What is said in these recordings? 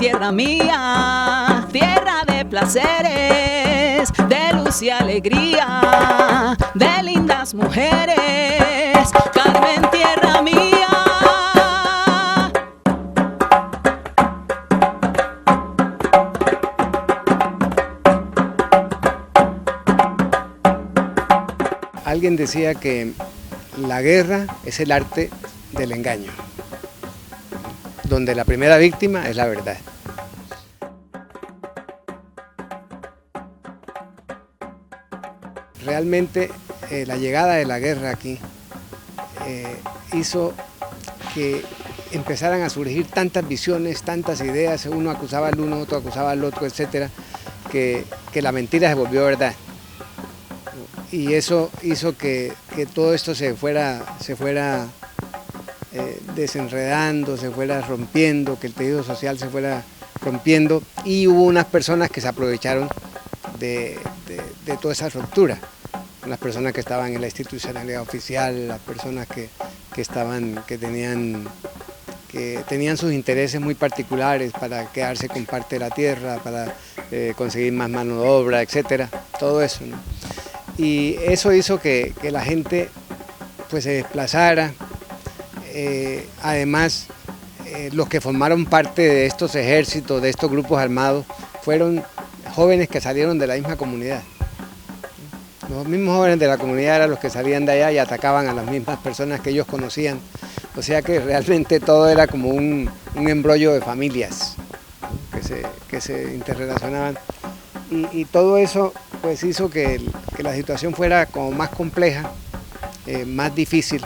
tierra mía, tierra de placeres, de luz y alegría, de lindas mujeres, Carmen, tierra mía. Alguien decía que la guerra es el arte del engaño, donde la primera víctima es la verdad. Realmente la llegada de la guerra aquí hizo que empezaran a surgir tantas visiones, tantas ideas, uno acusaba al uno, otro acusaba al otro, etcétera, que la mentira se volvió verdad. Y eso hizo que todo esto se fuera desenredando, se fuera rompiendo, que el tejido social se fuera rompiendo, y hubo unas personas que se aprovecharon de toda esa ruptura. Las personas que estaban en la institucionalidad oficial, las personas que tenían sus intereses muy particulares para quedarse con parte de la tierra, para conseguir más mano de obra, etcétera, todo eso, ¿no? Y eso hizo que la gente pues se desplazara. Además, los que formaron parte de estos ejércitos, de estos grupos armados, fueron jóvenes que salieron de la misma comunidad. Los mismos jóvenes de la comunidad eran los que salían de allá y atacaban a las mismas personas que ellos conocían. O sea que realmente todo era como un embrollo de familias, ¿no? que se interrelacionaban. Y todo eso pues hizo que la situación fuera como más compleja, más difícil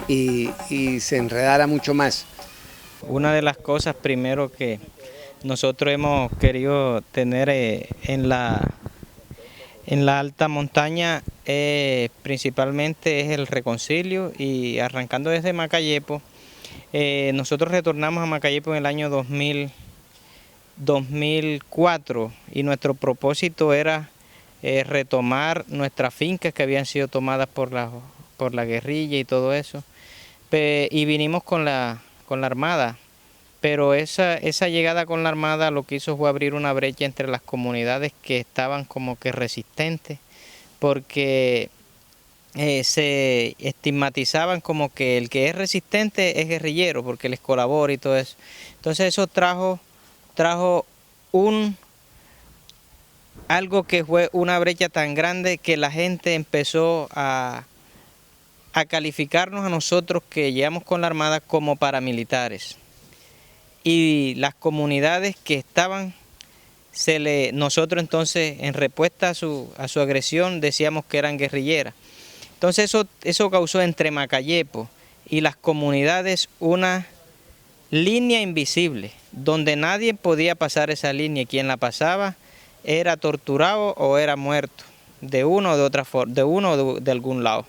y se enredara mucho más. Una de las cosas primero que nosotros hemos querido tener en la alta montaña principalmente es el reconcilio, y arrancando desde Macayepo, nosotros retornamos a Macayepo en el año 2004 y nuestro propósito era retomar nuestras fincas que habían sido tomadas por la guerrilla y todo eso, y vinimos con la armada, pero esa llegada con la armada lo que hizo fue abrir una brecha entre las comunidades que estaban como que resistentes, porque se estigmatizaban como que el que es resistente es guerrillero porque les colabora y todo eso. Entonces eso trajo algo que fue una brecha tan grande que la gente empezó a calificarnos a nosotros que llegamos con la armada como paramilitares. Y las comunidades que estaban, nosotros entonces en respuesta a su agresión decíamos que eran guerrilleras. Entonces eso causó entre Macayepo y las comunidades una línea invisible, donde nadie podía pasar esa línea, y quien la pasaba era torturado o era muerto, de uno o de otra forma, de uno o de algún lado.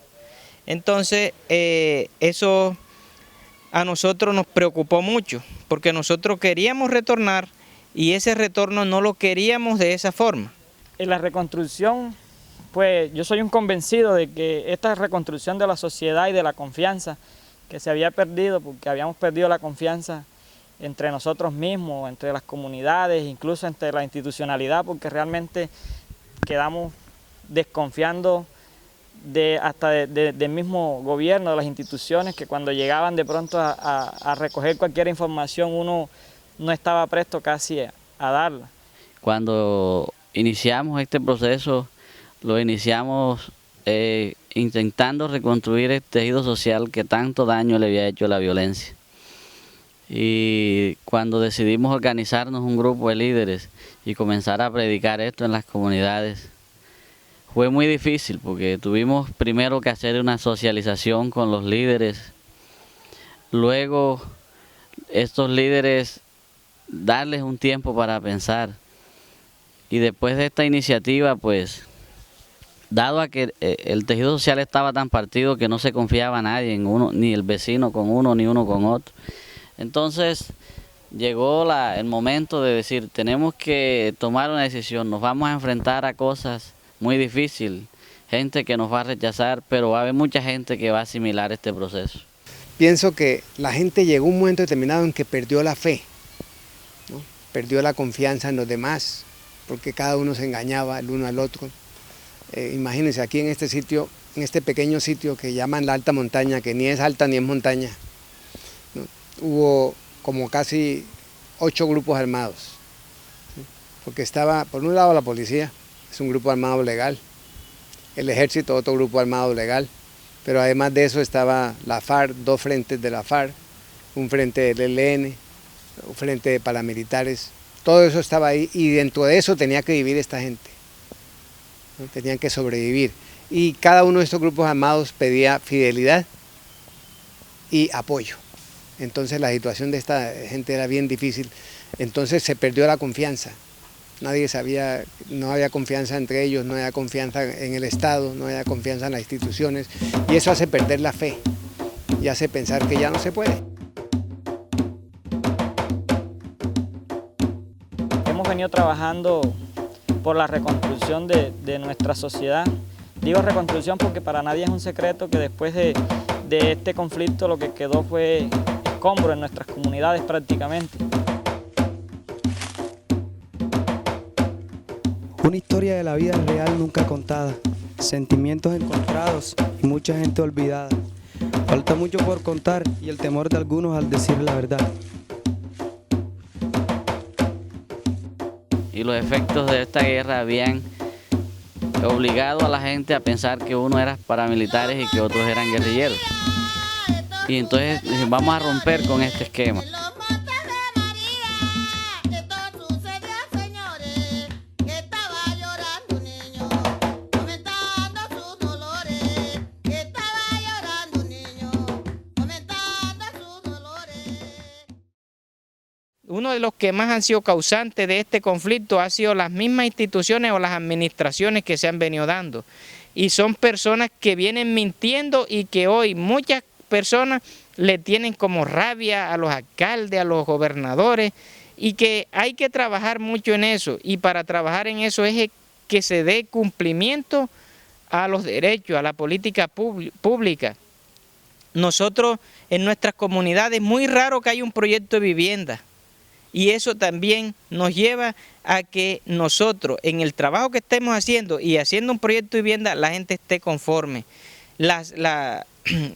Entonces eso a nosotros nos preocupó mucho, porque nosotros queríamos retornar y ese retorno no lo queríamos de esa forma. En la reconstrucción, pues yo soy un convencido de que esta reconstrucción de la sociedad y de la confianza que se había perdido, porque habíamos perdido la confianza entre nosotros mismos, entre las comunidades, incluso entre la institucionalidad, porque realmente quedamos desconfiando hasta del mismo gobierno, de las instituciones, que cuando llegaban de pronto a recoger cualquier información uno no estaba presto casi a darla. Cuando iniciamos este proceso, lo iniciamos intentando reconstruir el tejido social que tanto daño le había hecho la violencia. Y cuando decidimos organizarnos un grupo de líderes y comenzar a predicar esto en las comunidades, fue muy difícil porque tuvimos primero que hacer una socialización con los líderes, luego estos líderes darles un tiempo para pensar, y después de esta iniciativa, pues dado a que el tejido social estaba tan partido que no se confiaba a nadie en uno, ni el vecino con uno ni uno con otro, entonces llegó el momento de decir, tenemos que tomar una decisión, nos vamos a enfrentar a cosas muy difíciles, gente que nos va a rechazar, pero va a haber mucha gente que va a asimilar este proceso. Pienso que la gente llegó a un momento determinado en que perdió la fe perdió la confianza en los demás, porque cada uno se engañaba el uno al otro. Imagínense, aquí en este sitio, en este pequeño sitio que llaman la alta montaña, que ni es alta ni es montaña, ¿no? Hubo como casi 8 grupos armados, ¿sí? Porque estaba, por un lado, la policía, es un grupo armado legal, el ejército, otro grupo armado legal, pero además de eso estaba la FARC, 2 frentes de la FARC, un frente del ELN, un frente de paramilitares, todo eso estaba ahí y dentro de eso tenía que vivir esta gente, ¿no? Tenían que sobrevivir y cada uno de estos grupos armados pedía fidelidad y apoyo. Entonces la situación de esta gente era bien difícil, entonces se perdió la confianza. Nadie sabía, no había confianza entre ellos, no había confianza en el Estado, no había confianza en las instituciones y eso hace perder la fe y hace pensar que ya no se puede. Hemos venido trabajando por la reconstrucción de nuestra sociedad. Digo reconstrucción porque para nadie es un secreto que después de este conflicto lo que quedó fue escombro en nuestras comunidades prácticamente. Una historia de la vida real nunca contada, sentimientos encontrados y mucha gente olvidada. Falta mucho por contar y el temor de algunos al decir la verdad. Y los efectos de esta guerra habían obligado a la gente a pensar que uno era paramilitares y que otros eran guerrilleros. Y entonces vamos a romper con este esquema. Uno de los que más han sido causantes de este conflicto ha sido las mismas instituciones o las administraciones que se han venido dando. Y son personas que vienen mintiendo y que hoy muchas personas le tienen como rabia a los alcaldes, a los gobernadores, y que hay que trabajar mucho en eso. Y para trabajar en eso es que se dé cumplimiento a los derechos, a la política pública. Nosotros en nuestras comunidades es muy raro que haya un proyecto de vivienda. Y eso también nos lleva a que nosotros, en el trabajo que estemos haciendo y haciendo un proyecto de vivienda, la gente esté conforme.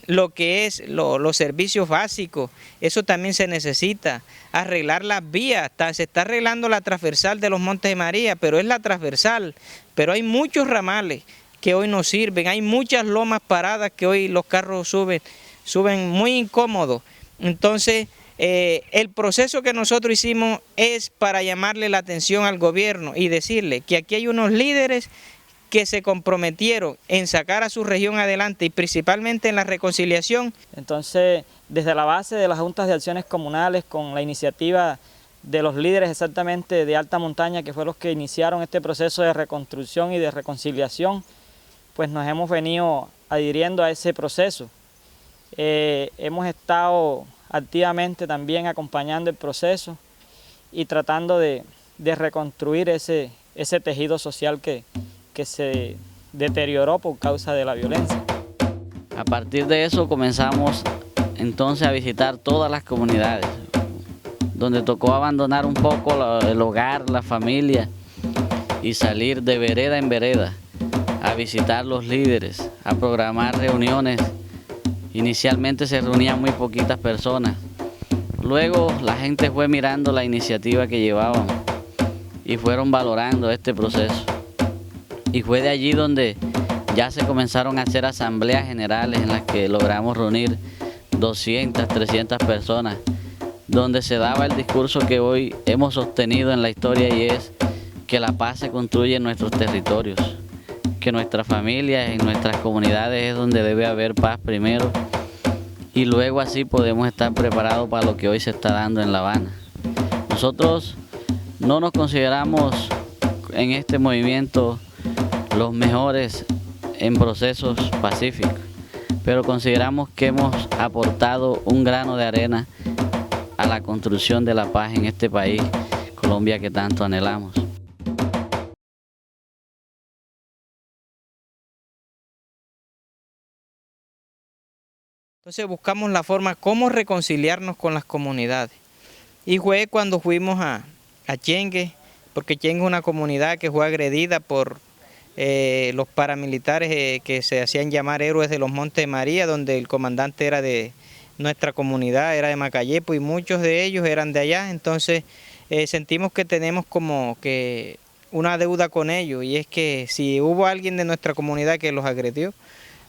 Lo que es los servicios básicos, eso también se necesita. Arreglar las vías, se está arreglando la transversal de los Montes de María, pero es la transversal. Pero hay muchos ramales que hoy no sirven, hay muchas lomas paradas que hoy los carros suben muy incómodos. Entonces, el proceso que nosotros hicimos es para llamarle la atención al gobierno y decirle que aquí hay unos líderes que se comprometieron en sacar a su región adelante y principalmente en la reconciliación. Entonces, desde la base de las juntas de acciones comunales, con la iniciativa de los líderes exactamente de alta montaña, que fueron los que iniciaron este proceso de reconstrucción y de reconciliación, pues nos hemos venido adhiriendo a ese proceso. Hemos estado activamente también acompañando el proceso y tratando de reconstruir ese tejido social que se deterioró por causa de la violencia. A partir de eso comenzamos entonces a visitar todas las comunidades, donde tocó abandonar un poco el hogar, la familia y salir de vereda en vereda a visitar los líderes, a programar reuniones. Inicialmente se reunían muy poquitas personas, luego la gente fue mirando la iniciativa que llevaban y fueron valorando este proceso. Y fue de allí donde ya se comenzaron a hacer asambleas generales en las que logramos reunir 200, 300 personas, donde se daba el discurso que hoy hemos sostenido en la historia y es que la paz se construye en nuestros territorios, que nuestras familias, en nuestras comunidades es donde debe haber paz primero y luego así podemos estar preparados para lo que hoy se está dando en La Habana. Nosotros no nos consideramos en este movimiento los mejores en procesos pacíficos, pero consideramos que hemos aportado un grano de arena a la construcción de la paz en este país, Colombia, que tanto anhelamos. Entonces buscamos la forma cómo reconciliarnos con las comunidades. Y fue cuando fuimos a Chengue, porque Chengue es una comunidad que fue agredida por los paramilitares que se hacían llamar héroes de los Montes de María, donde el comandante era de nuestra comunidad, era de Macayepo y muchos de ellos eran de allá. Entonces sentimos que tenemos como que una deuda con ellos, y es que si hubo alguien de nuestra comunidad que los agredió,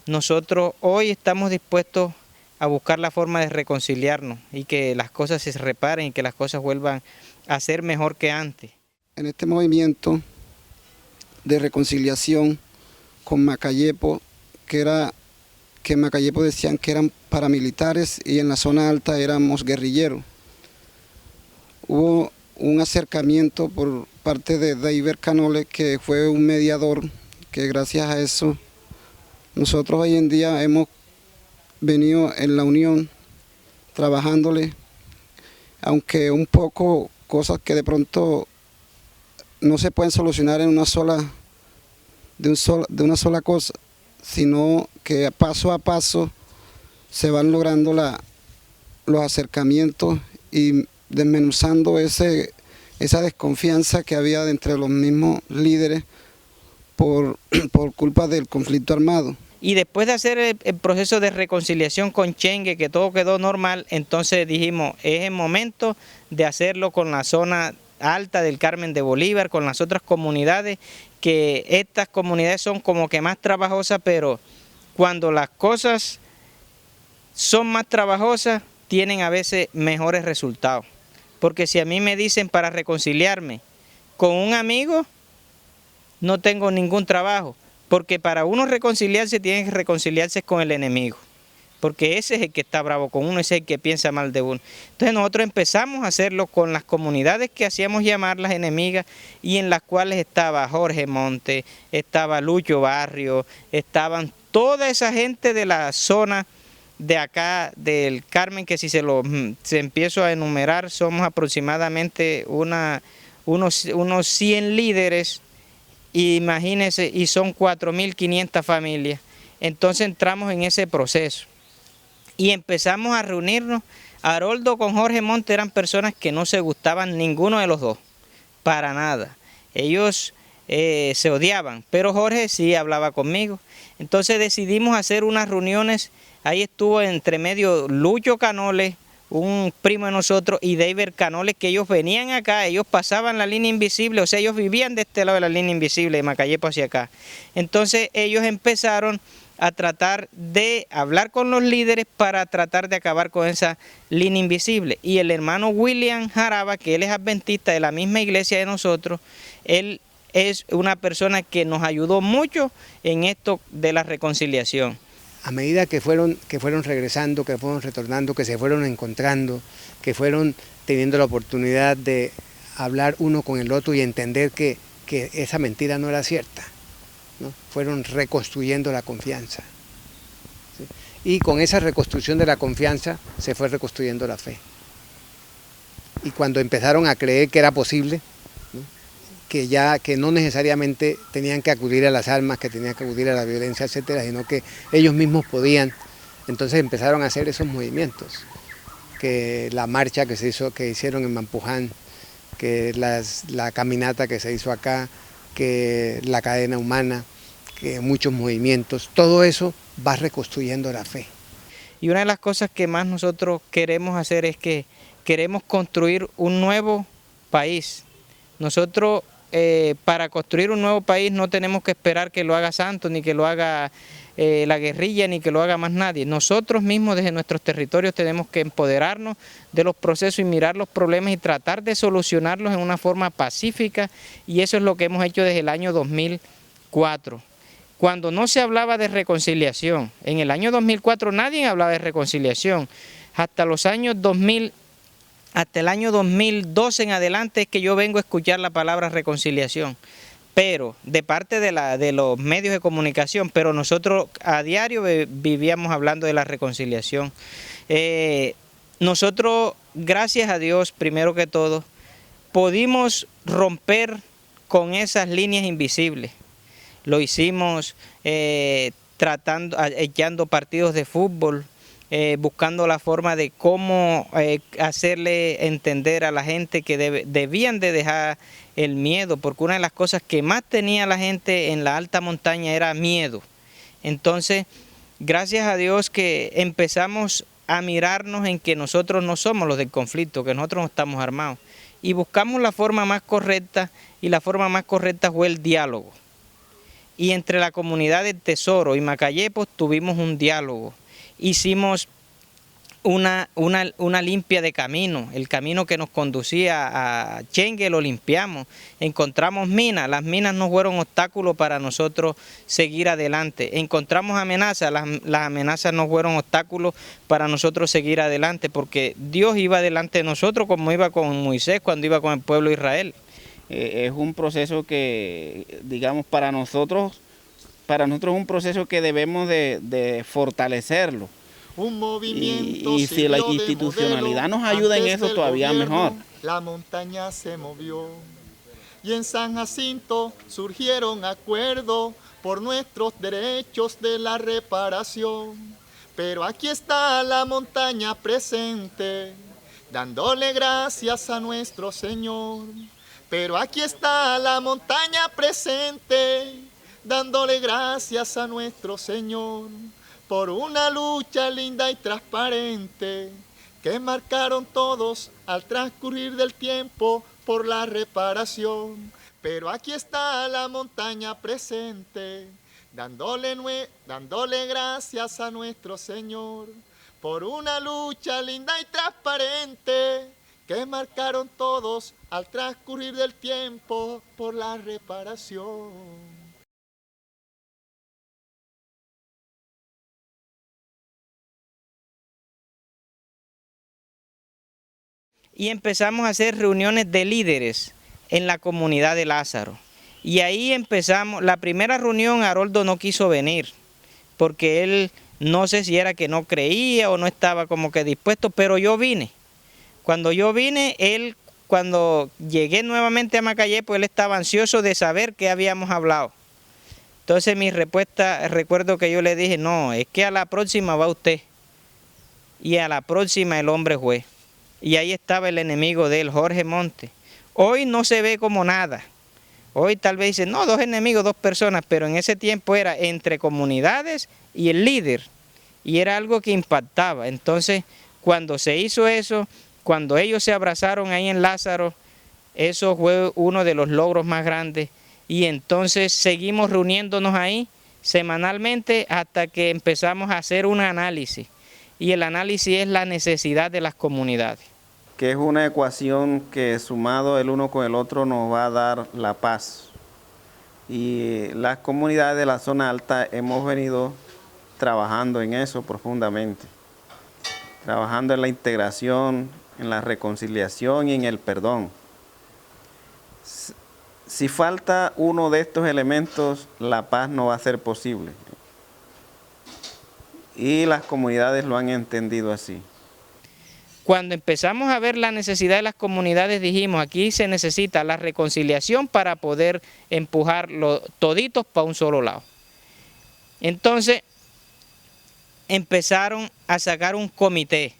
nosotros hoy estamos dispuestos a buscar la forma de reconciliarnos y que las cosas se reparen y que las cosas vuelvan a ser mejor que antes. En este movimiento de reconciliación con Macayepo, que en Macayepo decían que eran paramilitares y en la zona alta éramos guerrilleros. Hubo un acercamiento por parte de David Canole, que fue un mediador, que gracias a eso nosotros hoy en día hemos venido en la unión, trabajándole, aunque un poco cosas que de pronto no se pueden solucionar en una sola cosa, sino que paso a paso se van logrando los acercamientos y desmenuzando esa desconfianza que había entre los mismos líderes por culpa del conflicto armado. Y después de hacer el proceso de reconciliación con Chengue, que todo quedó normal, entonces dijimos, es el momento de hacerlo con la zona alta del Carmen de Bolívar, con las otras comunidades, que estas comunidades son como que más trabajosas, pero cuando las cosas son más trabajosas, tienen a veces mejores resultados. Porque si a mí me dicen para reconciliarme con un amigo, no tengo ningún trabajo. Porque para uno reconciliarse, tiene que reconciliarse con el enemigo. Porque ese es el que está bravo con uno, ese es el que piensa mal de uno. Entonces nosotros empezamos a hacerlo con las comunidades que hacíamos llamar las enemigas, y en las cuales estaba Jorge Monte, estaba Lucho Barrio, estaban toda esa gente de la zona de acá del Carmen, que si se empiezo a enumerar, somos aproximadamente unos 100 líderes. Imagínense, y son 4.500 familias. Entonces entramos en ese proceso y empezamos a reunirnos. Haroldo con Jorge Monte eran personas que no se gustaban ninguno de los dos, para nada. Ellos se odiaban, pero Jorge sí hablaba conmigo. Entonces decidimos hacer unas reuniones. Ahí estuvo entre medio Lucho Canole, un primo de nosotros, y David Canole, que ellos venían acá, ellos pasaban la línea invisible, o sea, ellos vivían de este lado de la línea invisible, de Macayepo hacia acá. Entonces ellos empezaron a tratar de hablar con los líderes para tratar de acabar con esa línea invisible. Y el hermano William Jaraba, que él es adventista de la misma iglesia de nosotros, él es una persona que nos ayudó mucho en esto de la reconciliación. A medida que fueron regresando, que fueron retornando, que se fueron encontrando, que fueron teniendo la oportunidad de hablar uno con el otro y entender que esa mentira no era cierta, ¿no? Fueron reconstruyendo la confianza, ¿sí? Y con esa reconstrucción de la confianza se fue reconstruyendo la fe. Y cuando empezaron a creer que era posible, ¿no? que no necesariamente tenían que acudir a las armas, que tenían que acudir a la violencia, etcétera, sino que ellos mismos podían. Entonces empezaron a hacer esos movimientos, que la marcha que hicieron en Mampuján, que la caminata que se hizo acá, que la cadena humana, que muchos movimientos, todo eso va reconstruyendo la fe. Y una de las cosas que más nosotros queremos hacer es que queremos construir un nuevo país. Nosotros para construir un nuevo país no tenemos que esperar que lo haga Santos, ni que lo haga la guerrilla, ni que lo haga más nadie. Nosotros mismos desde nuestros territorios tenemos que empoderarnos de los procesos y mirar los problemas y tratar de solucionarlos en una forma pacífica, y eso es lo que hemos hecho desde el año 2004. Cuando no se hablaba de reconciliación, en el año 2004 nadie hablaba de reconciliación. Hasta el año 2012 en adelante es que yo vengo a escuchar la palabra reconciliación, pero de parte de los medios de comunicación, pero nosotros a diario vivíamos hablando de la reconciliación. Nosotros, gracias a Dios, primero que todo, pudimos romper con esas líneas invisibles. Lo hicimos echando partidos de fútbol, buscando la forma de cómo hacerle entender a la gente que debían de dejar el miedo, porque una de las cosas que más tenía la gente en la alta montaña era miedo. Entonces, gracias a Dios que empezamos a mirarnos en que nosotros no somos los del conflicto, que nosotros no estamos armados. Y buscamos la forma más correcta, y la forma más correcta fue el diálogo. Y entre la comunidad del Tesoro y Macayepos tuvimos un diálogo. Hicimos una limpia de camino, el camino que nos conducía a Chengue lo limpiamos, encontramos minas, las minas no fueron obstáculo para nosotros seguir adelante, encontramos amenazas, las amenazas no fueron obstáculos para nosotros seguir adelante, porque Dios iba delante de nosotros como iba con Moisés cuando iba con el pueblo de Israel. Es un proceso que, digamos, para nosotros es un proceso que debemos de fortalecerlo. Un movimiento y si la institucionalidad nos ayuda en eso, todavía mejor. La montaña se movió y en San Jacinto surgieron acuerdos por nuestros derechos de la reparación. Pero aquí está la montaña presente, dándole gracias a nuestro Señor. Pero aquí está la montaña presente, dándole gracias a nuestro Señor. Por una lucha linda y transparente que marcaron todos al transcurrir del tiempo por la reparación. Pero aquí está la montaña presente, dándole gracias a nuestro Señor. Por una lucha linda y transparente que marcaron todos al transcurrir del tiempo por la reparación. Y empezamos a hacer reuniones de líderes en la comunidad de Lázaro. Y ahí empezamos, la primera reunión Haroldo no quiso venir, porque él no sé si era que no creía o no estaba como que dispuesto, pero yo vine. Cuando yo vine, cuando llegué nuevamente a Macayepos, él estaba ansioso de saber qué habíamos hablado. Entonces mi respuesta, recuerdo que yo le dije, no, es que a la próxima va usted. Y a la próxima el hombre fue. Y ahí estaba el enemigo de él, Jorge Monte. Hoy no se ve como nada. Hoy tal vez dicen, no, 2 enemigos, 2 personas, pero en ese tiempo era entre comunidades y el líder. Y era algo que impactaba. Entonces, cuando se hizo eso, cuando ellos se abrazaron ahí en Lázaro, eso fue uno de los logros más grandes. Y entonces seguimos reuniéndonos ahí semanalmente hasta que empezamos a hacer un análisis. Y el análisis es la necesidad de las comunidades. Que es una ecuación que sumado el uno con el otro nos va a dar la paz. Y las comunidades de la zona alta hemos venido trabajando en eso profundamente. Trabajando en la integración, en la reconciliación y en el perdón. Si falta uno de estos elementos, la paz no va a ser posible. Y las comunidades lo han entendido así. Cuando empezamos a ver la necesidad de las comunidades, dijimos, aquí se necesita la reconciliación para poder empujar toditos para un solo lado. Entonces, empezaron a sacar un comité.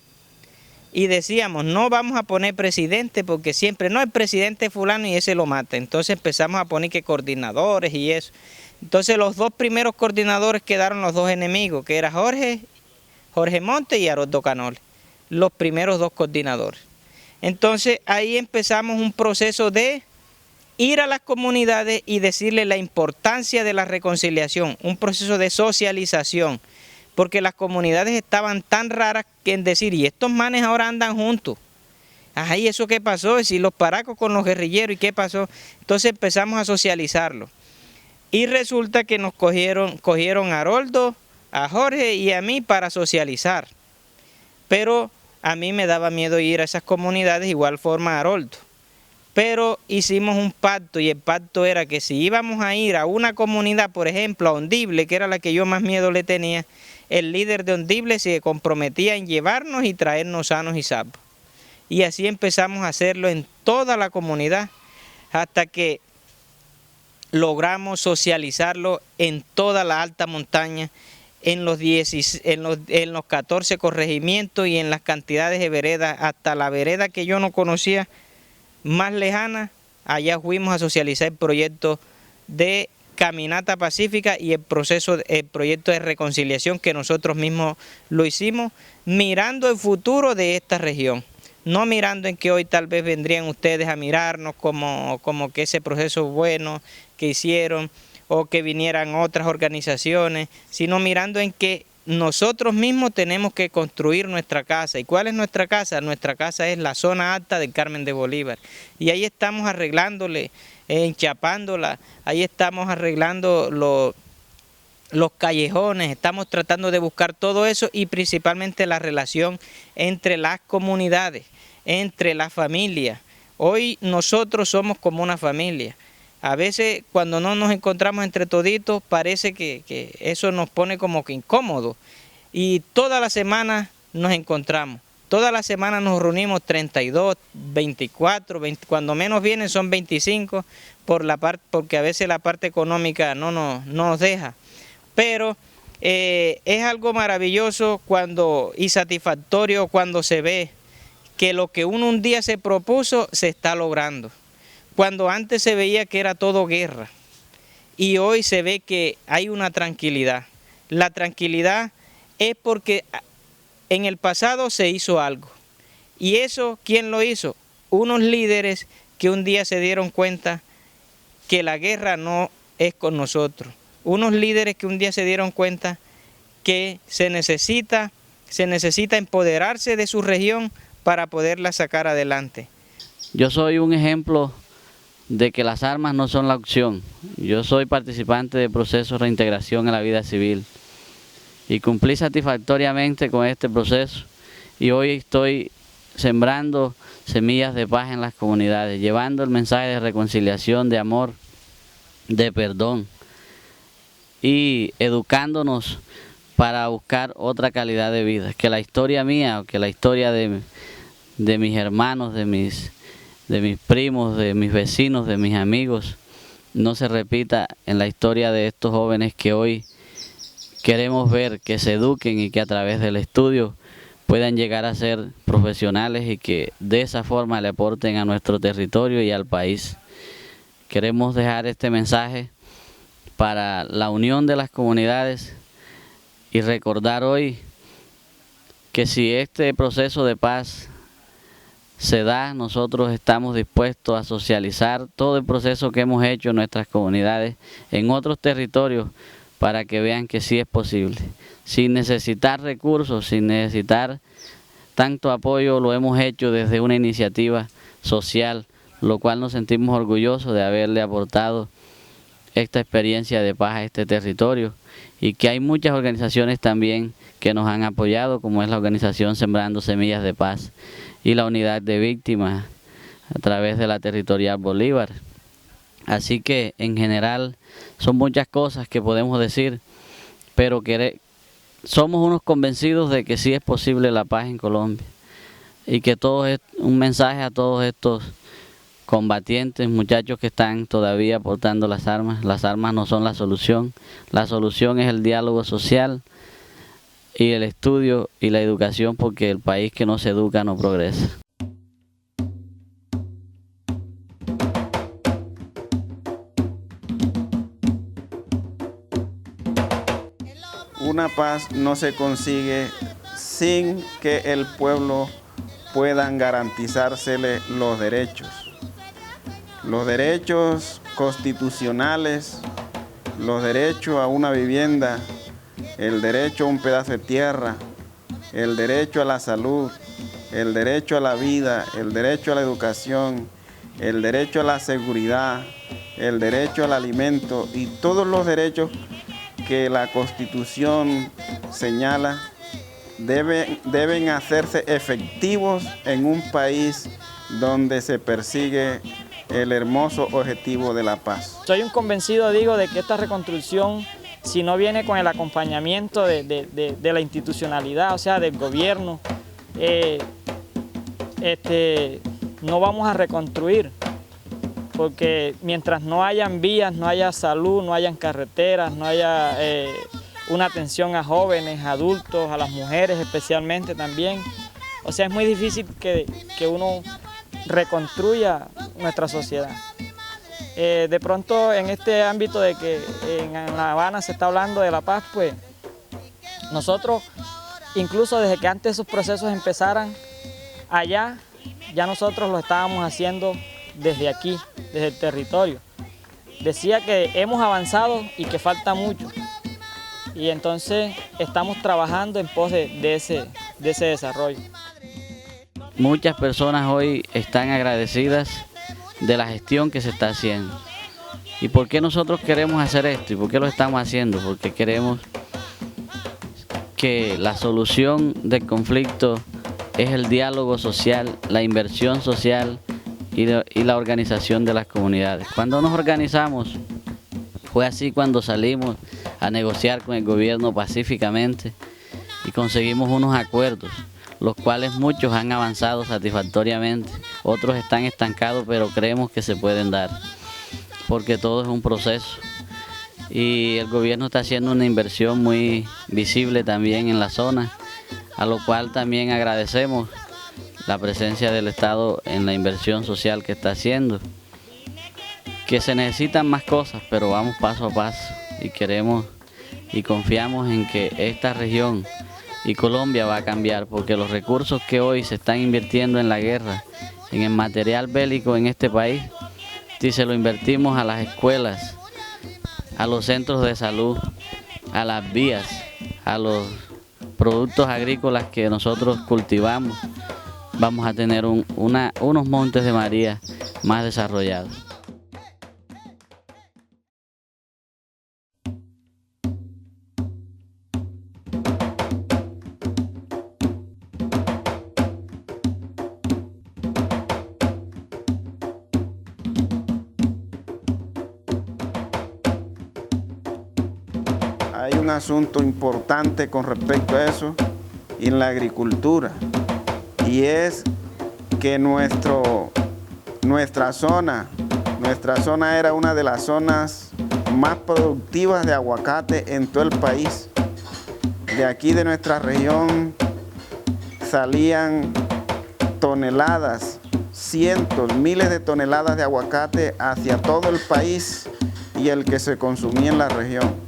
Y decíamos, no vamos a poner presidente porque siempre, no, el presidente fulano y ese lo mata. Entonces empezamos a poner que coordinadores y eso. Entonces los 2 primeros coordinadores quedaron los 2 enemigos, que era Jorge Monte y Haroldo Canole, los primeros 2 coordinadores. Entonces ahí empezamos un proceso de ir a las comunidades y decirles la importancia de la reconciliación, un proceso de socialización, porque las comunidades estaban tan raras que en decir, y estos manes ahora andan juntos. Ajá, ¿y eso qué pasó? Es decir, los paracos con los guerrilleros, ¿y qué pasó? Entonces empezamos a socializarlo. Y resulta que nos cogieron a Haroldo, a Jorge y a mí para socializar. Pero a mí me daba miedo ir a esas comunidades, igual forma a Haroldo. Pero hicimos un pacto y el pacto era que si íbamos a ir a una comunidad, por ejemplo, a Hondible, que era la que yo más miedo le tenía, el líder de Hondible se comprometía en llevarnos y traernos sanos y salvos. Y así empezamos a hacerlo en toda la comunidad hasta que logramos socializarlo en toda la alta montaña en los 14 corregimientos y en las cantidades de veredas, hasta la vereda que yo no conocía, más lejana, allá fuimos a socializar el proyecto de Caminata Pacífica y el proyecto de reconciliación que nosotros mismos lo hicimos, mirando el futuro de esta región. No mirando en que hoy tal vez vendrían ustedes a mirarnos como que ese proceso bueno que hicieron o que vinieran otras organizaciones, sino mirando en que nosotros mismos tenemos que construir nuestra casa. ¿Y cuál es nuestra casa? Nuestra casa es la zona alta del Carmen de Bolívar. Y ahí estamos arreglándole, enchapándola, ahí estamos arreglando los callejones, estamos tratando de buscar todo eso y principalmente la relación entre las comunidades, entre las familias. Hoy nosotros somos como una familia. A veces cuando no nos encontramos entre toditos parece que eso nos pone como que incómodo. Y toda la semana nos encontramos. Toda la semana nos reunimos 32, 24, 20, cuando menos vienen son 25 porque a veces la parte económica no nos deja. Pero es algo maravilloso y satisfactorio cuando se ve que lo que uno un día se propuso se está logrando. Cuando antes se veía que era todo guerra y hoy se ve que hay una tranquilidad. La tranquilidad es porque en el pasado se hizo algo. ¿Y eso quién lo hizo? Unos líderes que un día se dieron cuenta que la guerra no es con nosotros. Unos líderes que un día se dieron cuenta que se necesita empoderarse de su región para poderla sacar adelante. Yo soy un ejemplo de que las armas no son la opción. Yo soy participante del proceso de reintegración en la vida civil y cumplí satisfactoriamente con este proceso y hoy estoy sembrando semillas de paz en las comunidades, llevando el mensaje de reconciliación, de amor, de perdón y educándonos para buscar otra calidad de vida, que la historia mía o que la historia de mis hermanos, de mis primos, de mis vecinos, de mis amigos, no se repita en la historia de estos jóvenes que hoy queremos ver que se eduquen y que a través del estudio puedan llegar a ser profesionales y que de esa forma le aporten a nuestro territorio y al país. Queremos dejar este mensaje para la unión de las comunidades y recordar hoy que si este proceso de paz se da, nosotros estamos dispuestos a socializar todo el proceso que hemos hecho en nuestras comunidades, en otros territorios, para que vean que sí es posible. Sin necesitar recursos, sin necesitar tanto apoyo, lo hemos hecho desde una iniciativa social, lo cual nos sentimos orgullosos de haberle aportado esta experiencia de paz a este territorio y que hay muchas organizaciones también que nos han apoyado, como es la organización Sembrando Semillas de Paz y la Unidad de Víctimas a través de la Territorial Bolívar. Así que en general son muchas cosas que podemos decir, pero somos unos convencidos de que sí es posible la paz en Colombia y que todo es un mensaje a todos estos combatientes, muchachos que están todavía portando las armas. Las armas no son la solución es el diálogo social y el estudio y la educación, porque el país que no se educa no progresa. Una paz no se consigue sin que el pueblo puedan garantizársele los derechos constitucionales, los derechos a una vivienda, el derecho a un pedazo de tierra, el derecho a la salud, el derecho a la vida, el derecho a la educación, el derecho a la seguridad, el derecho al alimento y todos los derechos que la Constitución señala deben hacerse efectivos en un país donde se persigue el hermoso objetivo de la paz. Soy un convencido, digo, de que esta reconstrucción, si no viene con el acompañamiento de la institucionalidad, o sea, del gobierno, no vamos a reconstruir, porque mientras no hayan vías, no haya salud, no hayan carreteras, no haya una atención a jóvenes, adultos, a las mujeres especialmente también. O sea, es muy difícil que uno reconstruya nuestra sociedad. De pronto en este ámbito de que en La Habana se está hablando de la paz, pues nosotros, incluso desde que antes esos procesos empezaran allá, ya nosotros lo estábamos haciendo desde aquí, desde el territorio. Decía que hemos avanzado y que falta mucho. Y entonces estamos trabajando en pos de ese desarrollo. Muchas personas hoy están agradecidas de la gestión que se está haciendo. ¿Y por qué nosotros queremos hacer esto? ¿Y por qué lo estamos haciendo? Porque queremos que la solución del conflicto es el diálogo social, la inversión social y la organización de las comunidades. Cuando nos organizamos, fue así cuando salimos a negociar con el gobierno pacíficamente y conseguimos unos acuerdos, los cuales muchos han avanzado satisfactoriamente, otros están estancados, pero creemos que se pueden dar, porque todo es un proceso. Y el gobierno está haciendo una inversión muy visible también en la zona, a lo cual también agradecemos la presencia del Estado en la inversión social que está haciendo. Que se necesitan más cosas, pero vamos paso a paso y queremos y confiamos en que esta región y Colombia va a cambiar, porque los recursos que hoy se están invirtiendo en la guerra, en el material bélico en este país, si se lo invertimos a las escuelas, a los centros de salud, a las vías, a los productos agrícolas que nosotros cultivamos, vamos a tener unos Montes de María más desarrollados. Hay un asunto importante con respecto a eso y en la agricultura, y es que nuestra zona era una de las zonas más productivas de aguacate en todo el país. De aquí de nuestra región salían toneladas, cientos, miles de toneladas de aguacate hacia todo el país y el que se consumía en la región.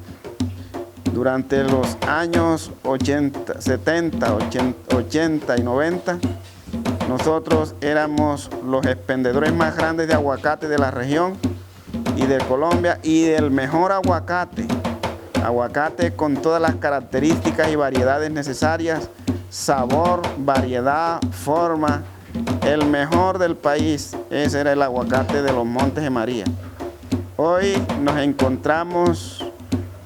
Durante los años 70 y 90, nosotros éramos los expendedores más grandes de aguacate de la región y de Colombia, y del mejor aguacate con todas las características y variedades necesarias, sabor, variedad, forma, el mejor del país. Ese era el aguacate de los Montes de María. Hoy nos encontramos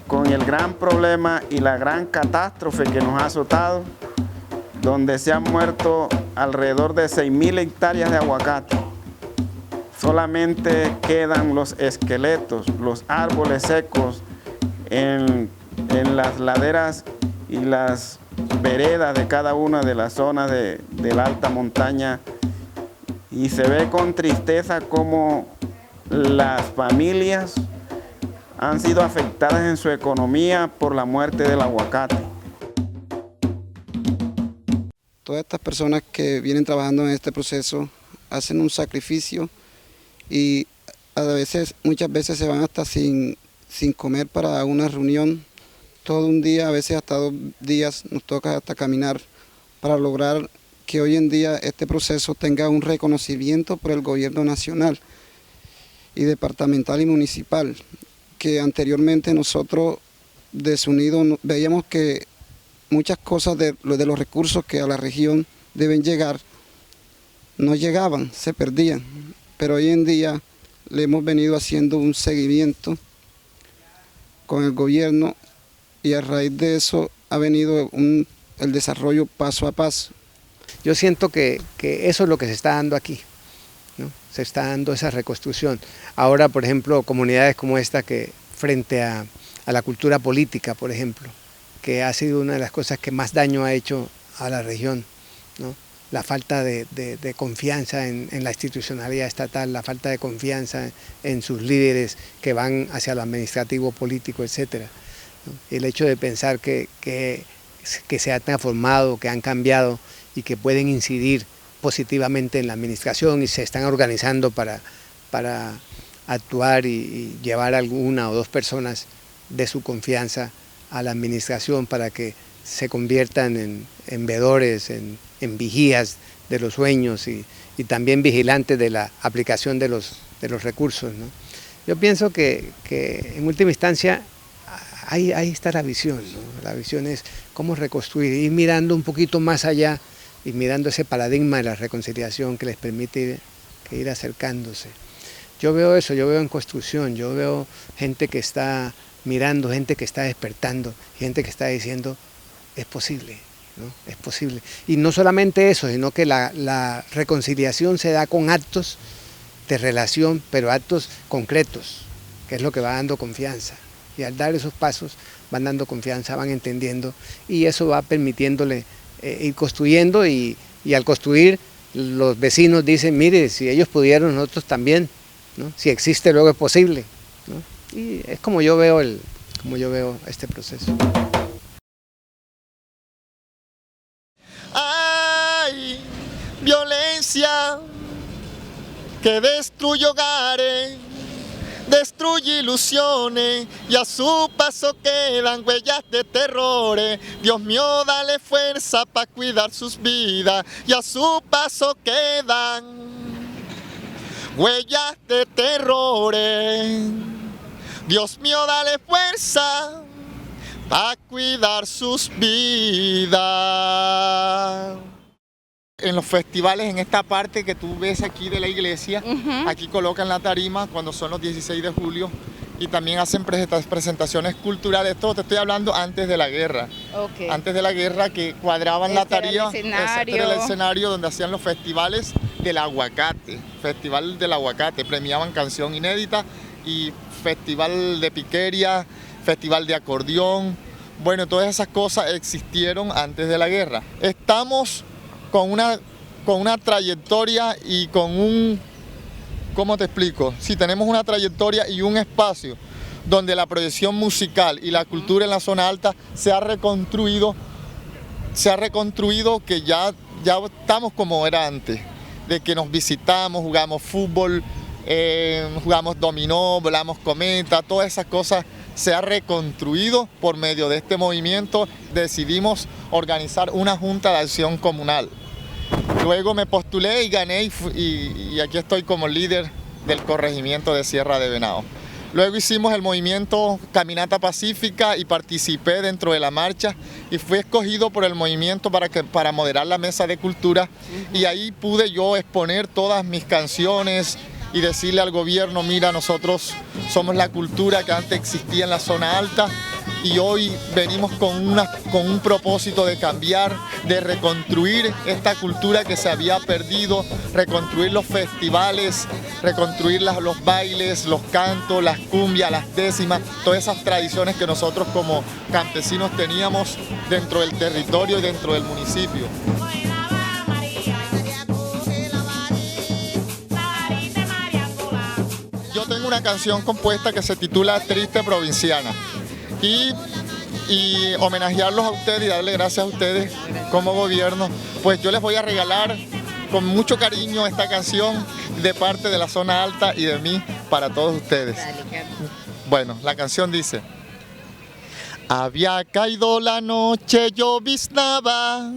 con el gran problema y la gran catástrofe que nos ha azotado, donde se han muerto alrededor de 6.000 hectáreas de aguacate. Solamente quedan los esqueletos, los árboles secos en las laderas y las veredas de cada una de las zonas de la alta montaña, y se ve con tristeza cómo las familias han sido afectadas en su economía por la muerte del aguacate. Todas estas personas que vienen trabajando en este proceso hacen un sacrificio y muchas veces se van hasta sin comer para una reunión. Todo un día, a veces hasta 2 días nos toca hasta caminar para lograr que hoy en día este proceso tenga un reconocimiento por el gobierno nacional y departamental y municipal, que anteriormente nosotros desunidos veíamos que muchas cosas de los recursos que a la región deben llegar no llegaban, se perdían, pero hoy en día le hemos venido haciendo un seguimiento con el gobierno y a raíz de eso ha venido el desarrollo paso a paso. Yo siento que eso es lo que se está dando aquí, ¿no? Se está dando esa reconstrucción. Ahora, por ejemplo, comunidades como esta que frente a la cultura política, por ejemplo, que ha sido una de las cosas que más daño ha hecho a la región, ¿no? La falta de confianza en la institucionalidad estatal, la falta de confianza en sus líderes que van hacia lo administrativo, político, etc. ¿no? El hecho de pensar que se han transformado, que han cambiado y que pueden incidir positivamente en la administración y se están organizando para actuar y llevar a una o dos personas de su confianza a la administración para que se conviertan en veedores, en vigías de los sueños y también vigilantes de la aplicación de los recursos, ¿no? Yo pienso que en última instancia ahí está la visión, ¿no? La visión es cómo reconstruir, ir mirando un poquito más allá y mirando ese paradigma de la reconciliación que les permite ir acercándose. Yo veo eso, yo veo en construcción, yo veo gente que está mirando, gente que está despertando, gente que está diciendo, es posible, ¿no? Es posible. Y no solamente eso, sino que la reconciliación se da con actos de relación, pero actos concretos, que es lo que va dando confianza. Y al dar esos pasos van dando confianza, van entendiendo, y eso va permitiéndole ir construyendo, y al construir los vecinos dicen, mire, si ellos pudieron, nosotros también, ¿no? Si existe, luego es posible, ¿no? Y es como yo veo este proceso. Hay violencia que destruye hogares, destruye ilusiones y a su paso quedan huellas de terrores. Dios mío, dale fuerza para cuidar sus vidas y a su paso quedan huellas de terrores. Dios mío, dale fuerza para cuidar sus vidas. En los festivales, en esta parte que tú ves aquí de la iglesia, aquí colocan la tarima cuando son los 16 de julio y también hacen presentaciones culturales. Todo te estoy hablando antes de la guerra. Okay. Antes de la guerra, que cuadraban la tarima. Este era el escenario donde hacían los festivales del aguacate. Festival del aguacate, premiaban canción inédita, y festival de piquería, festival de acordeón. Bueno, todas esas cosas existieron antes de la guerra. Estamos con una trayectoria y con un, ¿cómo te explico? Sí, tenemos una trayectoria y un espacio donde la proyección musical y la cultura en la zona alta se ha reconstruido que ya estamos como era antes, de que nos visitamos, jugamos fútbol, jugamos dominó, volamos cometa, todas esas cosas se ha reconstruido por medio de este movimiento. Decidimos organizar una junta de acción comunal. Luego me postulé y gané y aquí estoy como líder del corregimiento de Sierra de Venado. Luego hicimos el movimiento Caminata Pacífica y participé dentro de la marcha y fui escogido por el movimiento para moderar la mesa de cultura, y ahí pude yo exponer todas mis canciones y decirle al gobierno, mira, nosotros somos la cultura que antes existía en la zona alta y hoy venimos con un propósito de cambiar, de reconstruir esta cultura que se había perdido, reconstruir los festivales, reconstruir los bailes, los cantos, las cumbias, las décimas, todas esas tradiciones que nosotros como campesinos teníamos dentro del territorio y dentro del municipio. Yo tengo una canción compuesta que se titula Triste Provinciana, y homenajearlos a ustedes y darle gracias a ustedes como gobierno, pues yo les voy a regalar con mucho cariño esta canción de parte de la zona alta y de mí para todos ustedes. Bueno, la canción dice: había caído la noche, lloviznaba,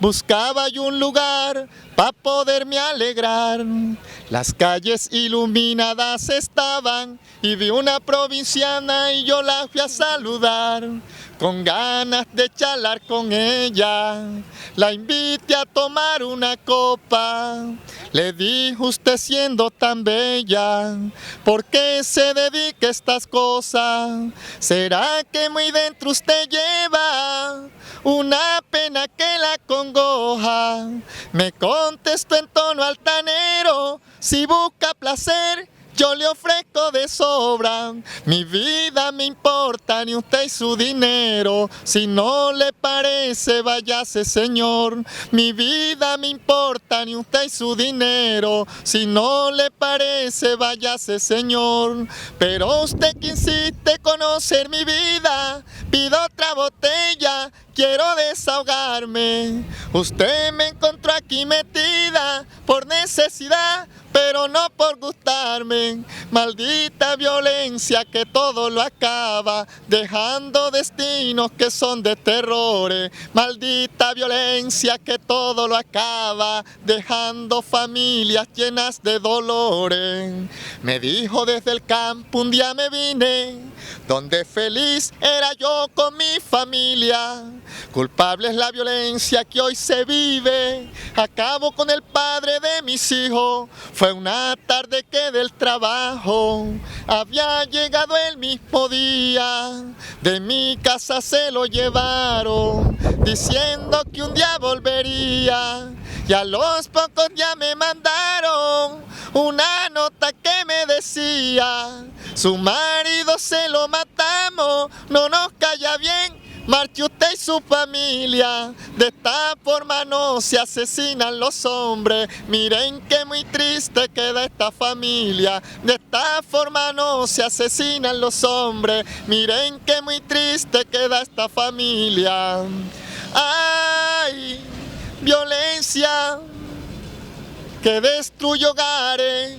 buscaba yo un lugar para poderme alegrar. Las calles iluminadas estaban y vi una provinciana y yo la fui a saludar. Con ganas de charlar con ella, la invité a tomar una copa. Le dije, usted siendo tan bella, ¿por qué se dedica a estas cosas? ¿Será que muy dentro usted lleva una pena que la congoja? Me contestó en tono altanero, si busca placer, yo le ofrezco de sobra. Mi vida me importa, ni usted y su dinero. Si no le parece, váyase, señor. Mi vida me importa, ni usted y su dinero. Si no le parece, váyase, señor. Pero usted que insiste conocer mi vida, pido otra botella, quiero desahogarme. Usted me encontró aquí metida por necesidad, pero no por gustarme. Maldita violencia que todo lo acaba, dejando destinos que son de terrores. Maldita violencia que todo lo acaba, dejando familias llenas de dolores. Me dijo desde el campo un día me vine, donde feliz era yo con mi familia. Culpable es la violencia que hoy se vive, acabo con el padre de mis hijos. Fue una tarde que del trabajo había llegado el mismo día, de mi casa se lo llevaron, diciendo que un día volvería. Y a los pocos días me mandaron una nota que me decía: su marido se lo matamos, no nos calla bien, marche usted y su familia. De esta forma no se asesinan los hombres, miren que muy triste queda esta familia. De esta forma no se asesinan los hombres, miren que muy triste queda esta familia. Ay, violencia que destruye hogares,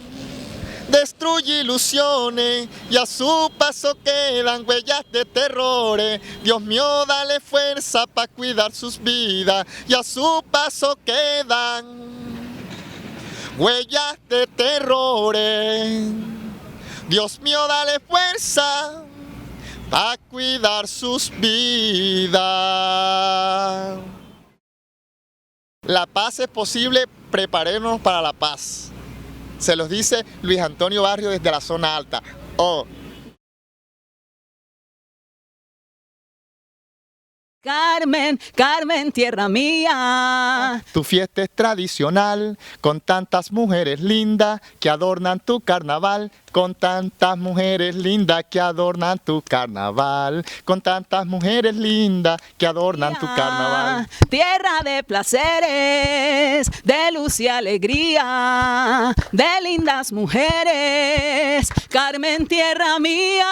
destruye ilusiones y a su paso quedan huellas de terrores. Dios mío, dale fuerza para cuidar sus vidas y a su paso quedan huellas de terrores. Dios mío, dale fuerza para cuidar sus vidas. La paz es posible, preparémonos para la paz. Se los dice Luis Antonio Barrio desde la zona alta. Oh. Carmen, Carmen, tierra mía. Tu fiesta es tradicional, con tantas mujeres lindas que adornan tu carnaval. Con tantas mujeres lindas que adornan tu carnaval. Con tantas mujeres lindas que adornan tu carnaval. Tierra de placeres, de luz y alegría, de lindas mujeres. Carmen, tierra mía.